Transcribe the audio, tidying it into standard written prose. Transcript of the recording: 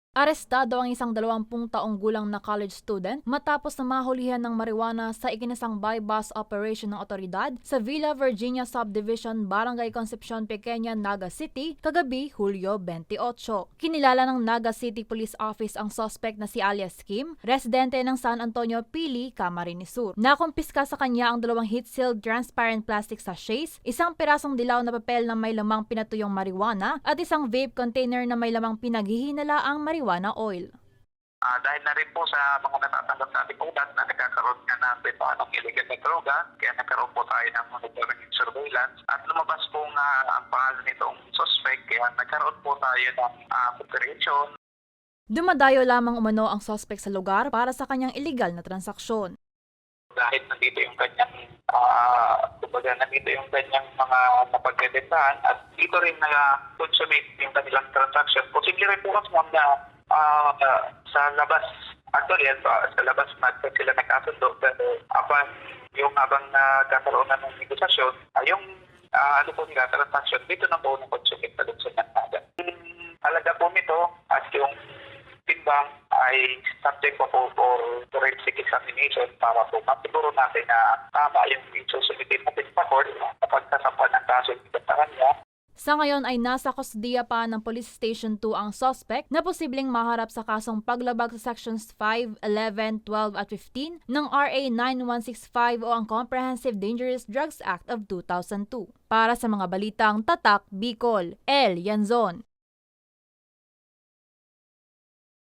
Arestado ang isang 20 taong gulang na college student matapos na mahulihan ng marijuana sa ikinasang buy-bust operation ng otoridad sa Villa Virginia Subdivision, Barangay Concepcion Pequeña, Naga City, kagabi Hulyo 28. Kinilala ng Naga City Police Office ang suspect na si alias Kim, residente ng San Antonio, Pili, Camarines Sur. Nakumpiska sa kanya ang 2 heat-sealed transparent plastic sachets, isang pirasong dilaw na papel na may lamang pinatuyong marijuana at isang vape container na may lamang pinaghihinalaang marijuana oil. Dahil na rin po sa mga natatanggap nating ulat na nagkakaroon nga ng ng illegal na droga, kaya nagkaroon po tayo ng monitoring and surveillance at lumabas po nga ang pangalan nitong suspect, kaya nagkaroon po tayo ng operation. Dumadayo lamang umano ang suspect sa lugar para sa kanyang illegal na transaksyon. Dahil nandito yung kanyang nandito yung kanyang mga napagdedetahan at dito rin na-consummate yung kanilang transaction. Posible rin po kasi na sa labas, actually sa labas natin sila nagkasundo, pero habang nagkakaroon na ng negosasyon, yung nila transaction, dito na po na-consummate na dun sa nagtaga. Halaga po nito as yung timbang ay subject po for forensic examination para po masiguro natin na tama yung isusulitin natin sa court kapag kasampan ng kaso sa kanya. Sa ngayon ay nasa kustodiya pa ng Police Station 2 ang suspect na posibleng maharap sa kasong paglabag sa Sections 5, 11, 12 at 15 ng RA 9165 o ang Comprehensive Dangerous Drugs Act of 2002. Para sa mga balitang Tatak Bicol, El Yanzon.